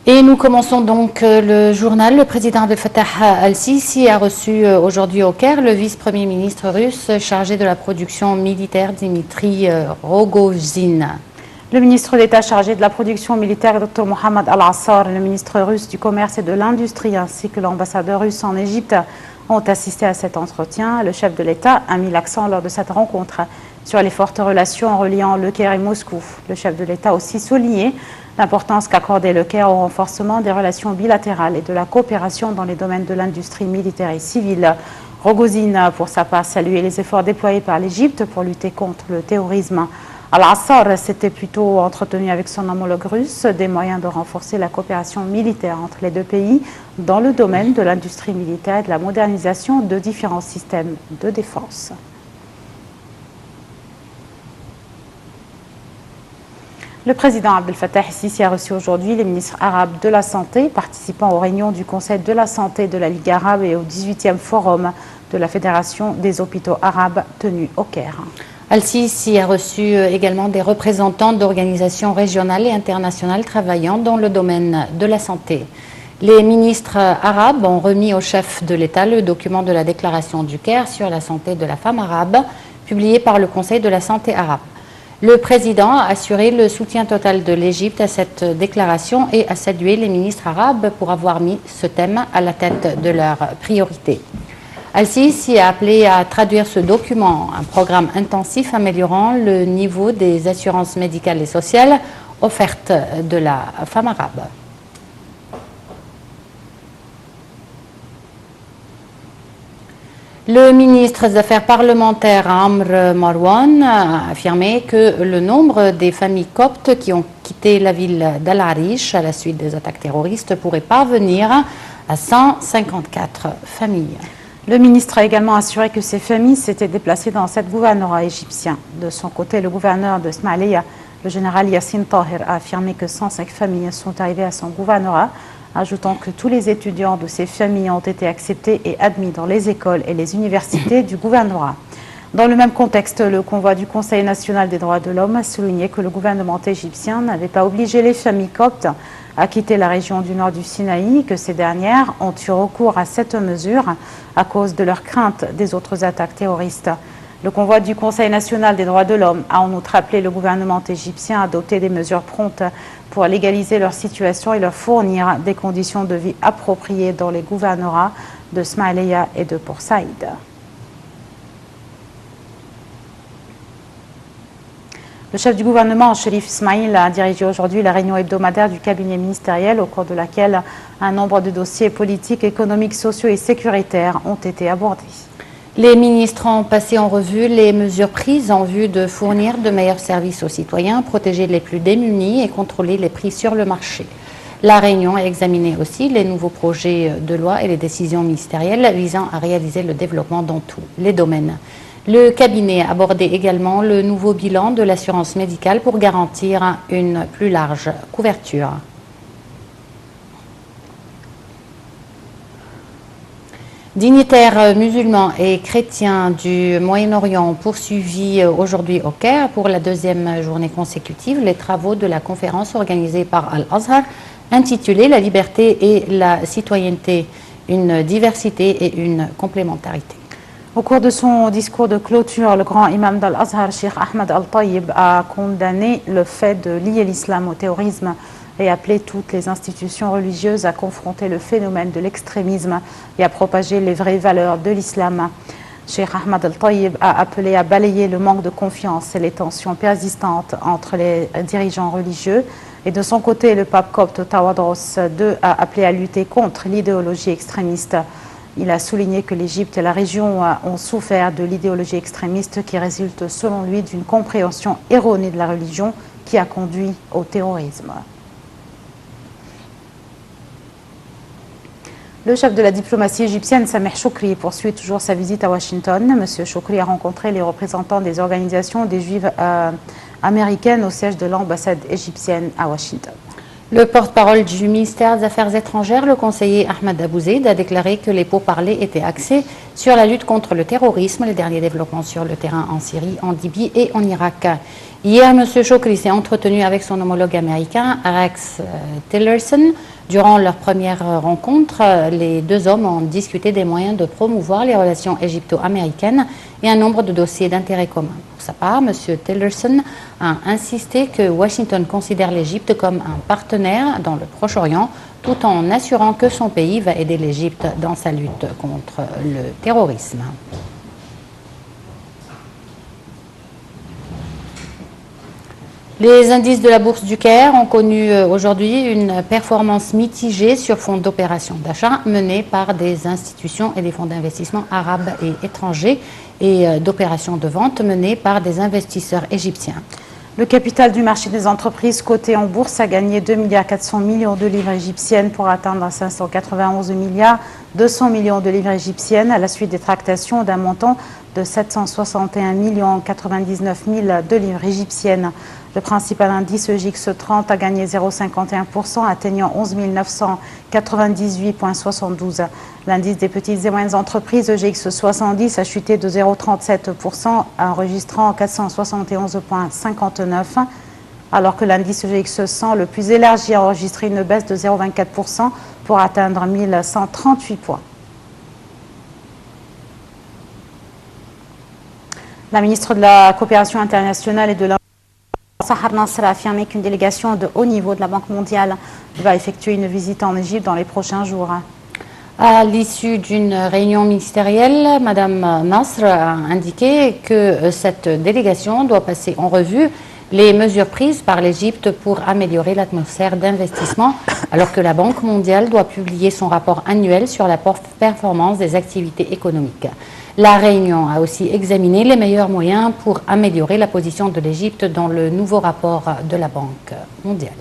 Et nous commençons donc le journal. Le président Abdel Fattah al-Sisi a reçu aujourd'hui au Caire le vice-premier ministre russe chargé de la production militaire Dmitry Rogozin. Le ministre d'État chargé de la production militaire Dr Mohammad Al-Assar, le ministre russe du commerce et de l'industrie ainsi que l'ambassadeur russe en Égypte ont assisté à cet entretien. Le chef de l'État a mis l'accent lors de cette rencontre sur les fortes relations reliant le Caire et Moscou. Le chef de l'État a aussi souligné l'importance qu'accordait le Caire au renforcement des relations bilatérales et de la coopération dans les domaines de l'industrie militaire et civile. Rogozin, pour sa part, salué les efforts déployés par l'Égypte pour lutter contre le terrorisme. Al-Assar s'était plutôt entretenu avec son homologue russe des moyens de renforcer la coopération militaire entre les deux pays dans le domaine de l'industrie militaire et de la modernisation de différents systèmes de défense. Le président Abdel Fattah al-Sisi a reçu aujourd'hui les ministres arabes de la Santé participant aux réunions du Conseil de la Santé de la Ligue arabe et au 18e forum de la Fédération des hôpitaux arabes tenu au Caire. Al-Sisi a reçu également des représentants d'organisations régionales et internationales travaillant dans le domaine de la santé. Les ministres arabes ont remis au chef de l'État le document de la déclaration du Caire sur la santé de la femme arabe, publié par le Conseil de la santé arabe. Le président a assuré le soutien total de l'Égypte à cette déclaration et a salué les ministres arabes pour avoir mis ce thème à la tête de leurs priorités. Al-Sisi a appelé à traduire ce document, un programme intensif améliorant le niveau des assurances médicales et sociales offertes de la femme arabe. Le ministre des Affaires parlementaires Amr Marwan a affirmé que le nombre des familles coptes qui ont quitté la ville d'Al Arish à la suite des attaques terroristes pourrait parvenir à 154 familles. Le ministre a également assuré que ces familles s'étaient déplacées dans sept gouvernorats égyptiens. De son côté, le gouverneur de Ismaïlia, le général Yassine Tahir, a affirmé que 105 familles sont arrivées à son gouvernorat, ajoutant que tous les étudiants de ces familles ont été acceptés et admis dans les écoles et les universités du gouvernorat. Dans le même contexte, le convoi du Conseil national des droits de l'homme a souligné que le gouvernement égyptien n'avait pas obligé les familles coptes à quitter la région du nord du Sinaï, que ces dernières ont eu recours à cette mesure à cause de leur crainte des autres attaques terroristes. Le convoi du Conseil national des droits de l'homme a en outre appelé le gouvernement égyptien à adopter des mesures promptes pour légaliser leur situation et leur fournir des conditions de vie appropriées dans les gouvernorats de Ismaïlia et de Port Saïd. Le chef du gouvernement, Cherif Ismail, a dirigé aujourd'hui la réunion hebdomadaire du cabinet ministériel au cours de laquelle un nombre de dossiers politiques, économiques, sociaux et sécuritaires ont été abordés. Les ministres ont passé en revue les mesures prises en vue de fournir de meilleurs services aux citoyens, protéger les plus démunis et contrôler les prix sur le marché. La réunion a examiné aussi les nouveaux projets de loi et les décisions ministérielles visant à réaliser le développement dans tous les domaines. Le cabinet a abordé également le nouveau bilan de l'assurance médicale pour garantir une plus large couverture. Dignitaires musulmans et chrétiens du Moyen-Orient ont poursuivi aujourd'hui au Caire pour la deuxième journée consécutive les travaux de la conférence organisée par Al-Azhar intitulée « La liberté et la citoyenneté, une diversité et une complémentarité ». Au cours de son discours de clôture, le grand imam d'Al-Azhar, Cheikh Ahmed Al-Tayyib, a condamné le fait de lier l'islam au terrorisme et appelé toutes les institutions religieuses à confronter le phénomène de l'extrémisme et à propager les vraies valeurs de l'islam. Cheikh Ahmed Al-Tayyib a appelé à balayer le manque de confiance et les tensions persistantes entre les dirigeants religieux. Et de son côté, le pape copte Tawadros II a appelé à lutter contre l'idéologie extrémiste. Il a souligné que l'Égypte et la région ont souffert de l'idéologie extrémiste qui résulte, selon lui, d'une compréhension erronée de la religion qui a conduit au terrorisme. Le chef de la diplomatie égyptienne, Sameh Choukri, poursuit toujours sa visite à Washington. Monsieur Choukri a rencontré les représentants des organisations des Juifs américaines au siège de l'ambassade égyptienne à Washington. Le porte-parole du ministère des Affaires étrangères, le conseiller Ahmed Abouzeid, a déclaré que les pourparlers étaient axés sur la lutte contre le terrorisme, les derniers développements sur le terrain en Syrie, en Libye et en Irak. Hier, M. Choukri s'est entretenu avec son homologue américain, Rex Tillerson, Durant leur première rencontre, les deux hommes ont discuté des moyens de promouvoir les relations égypto-américaines et un nombre de dossiers d'intérêt commun. Pour sa part, M. Tillerson a insisté que Washington considère l'Égypte comme un partenaire dans le Proche-Orient, tout en assurant que son pays va aider l'Égypte dans sa lutte contre le terrorisme. Les indices de la bourse du Caire ont connu aujourd'hui une performance mitigée sur fond d'opérations d'achat menées par des institutions et des fonds d'investissement arabes et étrangers et d'opérations de vente menées par des investisseurs égyptiens. Le capital du marché des entreprises cotées en bourse a gagné 2,4 milliards de livres égyptiennes pour atteindre 591 milliards 200 millions de livres égyptiennes à la suite des tractations d'un montant de 761 99 000 de livres égyptiennes. Le principal indice EGX30 a gagné 0,51%, atteignant 11 998,72. L'indice des petites et moyennes entreprises EGX70 a chuté de 0,37%, enregistrant 471,59, alors que l'indice EGX100, le plus élargi, a enregistré une baisse de 0,24% pour atteindre 1138 points. La ministre de la Coopération internationale et de la Sahar Nasr a affirmé qu'une délégation de haut niveau de la Banque mondiale va effectuer une visite en Égypte dans les prochains jours. À l'issue d'une réunion ministérielle, Mme Nasr a indiqué que cette délégation doit passer en revue les mesures prises par l'Égypte pour améliorer l'atmosphère d'investissement, alors que la Banque mondiale doit publier son rapport annuel sur la performance des activités économiques. La réunion a aussi examiné les meilleurs moyens pour améliorer la position de l'Égypte dans le nouveau rapport de la Banque mondiale.